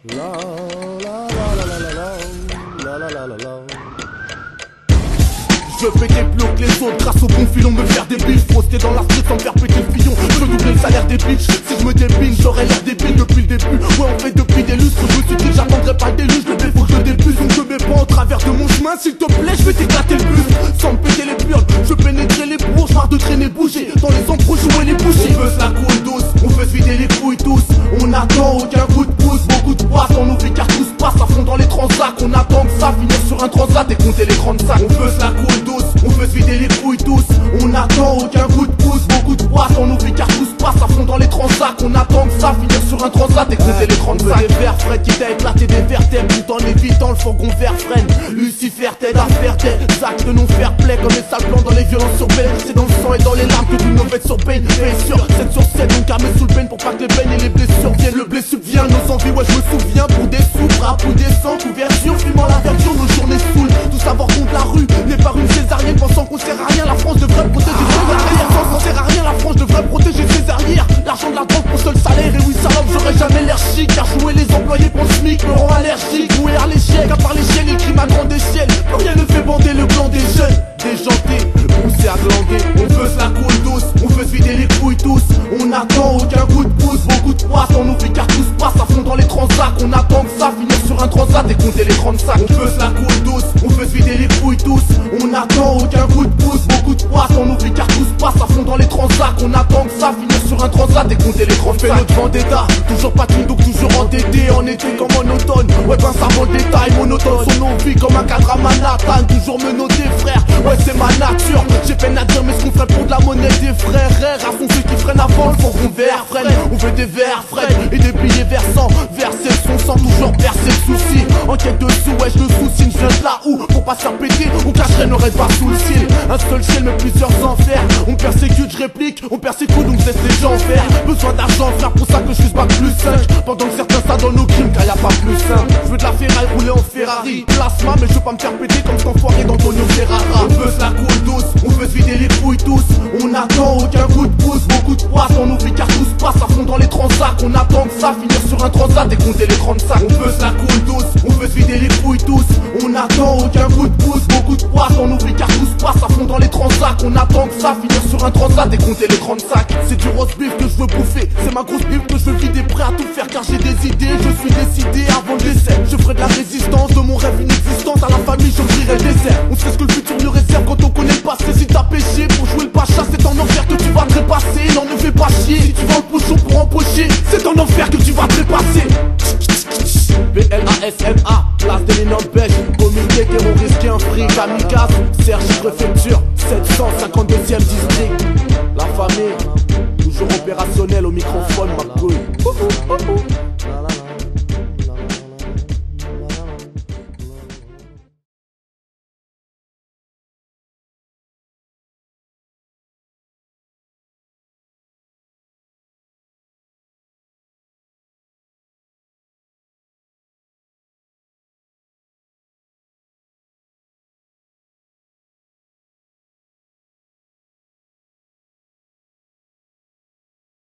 La la la la la la la la la la. Je fais des plus haut que les autres grâce au bon filon, me faire des billes. Frosté dans la street sans me faire péter le fillon. Je veux doubler le salaire des bitches. Si je me dépine, j'aurais l'air débile depuis le début. Ouais, on fait depuis des lustres. Je me suis dit que j'attendrai pas le déluge. Le faut que je débuse. Donc je mets pas en travers de mon chemin. S'il te plaît, je vais t'éclater le bus. Sans me péter les burnes, je pénétrer les bourges. Marre de traîner, bouger. Dans les embrouilles, jouer les bougies. On veut se la coule douce. On veut se vider les couilles tous. On attend aucun coup de pouce. Beaucoup de passe. On oublie car tout se passe à fond dans les transats. On attend que ça finisse sur un transat et compter les grandes sacs. On veut se la coule douce. On veut se vider les couilles tous. On attend aucun coup de pouce. Beaucoup de passe. On oublie car tout se passe à fond dans les transats. On attend que ça finisse sur un transat et compter les grandes sacs. Des verres frais qui t'a éclaté des vertèbres. Tout en évitant le fourgon vert freine. Lucifer t'aide à faire des actes de non fair play. Comme les sales plans dans les violences urbaines. C'est dans le sang et dans les larmes que du mauvais sur pain. Bien sûr, 7 sur 7, donc armé sous le peine pour pas que les peines et les blessures viennent. Le blé subvient nos envies, ouais je me souviens. Pour des sous, frappe ou des sangs, couverture, fumant la verdure, nos journées saoulent. Tout savoir contre la rue n'est pas une césarienne. Pensant qu'on sert à rien, la France devrait protéger ses arrières. Sans qu'on sert à rien, la France devrait protéger ses arrières. L'argent de la drogue pour seul salaire. Et oui salope, j'aurais jamais l'air chic. Car jouer les employés pour le SMIC me rend allergique. Jouer à l'échec, à part l'échelle, il crime à grande échelle. Plus rien ne fait bander le clan des jeunes. Déjanté, poussé à glander. On veut se la coule douce, on veut se vider les couilles tous. On attend aucun coup de pouce, beaucoup de passe. On oublie car tout se passe à fond dans les transats. On attend que ça finisse sur un transat et compter les 35. On veut se la coule douce, on veut se vider les couilles tous. On attend aucun coup de pouce, beaucoup de passe. On oublie car tout se passe à fond dans les transats. On attend que ça finisse sur un transat et compter les 35. Fait notre vendetta, toujours pas de donc toujours entêté. En été comme en automne, ouais ben ça vaut le détail. Monotone son nos vies comme un cadre à Manhattan. Toujours me noter frère, ouais c'est ma nature. J'ai peine à dire mais ce qu'on ferait pour de la monnaie des frères. À fond ceux qui freinent avant le fourgon vert freine. On veut des verres frais et des billets versants. Verser son sang, toujours percer le souci. En quête de sous, ouais je le soucie. Je viens de là où, pour pas se faire péter, on cacherait nos rêves pas sous le ciel. Un seul ciel mais plusieurs enfers. On persécute, je réplique, on persécute donc laisse les gens faire. Besoin d'argent frère, pour ça que je suis pas plus 5. Pendant que certains ça dans nos crimes car y a pas plus simple. Je veux de la ferraille rouler en Ferrari. Plasma mais je veux pas me faire péter comme cet enfoiré d'Antonio Ferrara. On veut se la coule douce, on veut se vider les couilles tous. On attend aucun coup de pouce, beaucoup de passe. On oublie car tout se passe à fond dans les transats. On attend que ça finisse sur un transat et compter les 35. On veut se la coule douce, on veut se vider les couilles tous. On attend aucun coup de pouce, beaucoup de passe. On oublie car tout se passe à fond dans les transats. On attend que ça finisse sur un transat et compter les 35. C'est du roast beef que je veux bouffer, c'est ma grosse bif que je veux vider, prêt à tout faire car j'ai des idées. Je suis décidé avant le décès, je ferai de la résistance de mon rêve une existence. À la famille j'offrirai le désert. On sait ce que le futur nous réserve quand on connaît le passé. Si t'as péché pour jouer le pacha, c'est en enfer que tu vas te trépasser. Non ne fais pas chier, si tu vends le pochon pour empocher, c'est en enfer que tu vas te trépasser. VLASMA, place de l'Inempêche, comité terroriste un free, kamikaze, Serge préfecture, 752e district. La famille, toujours opérationnelle au microphone, ma couille.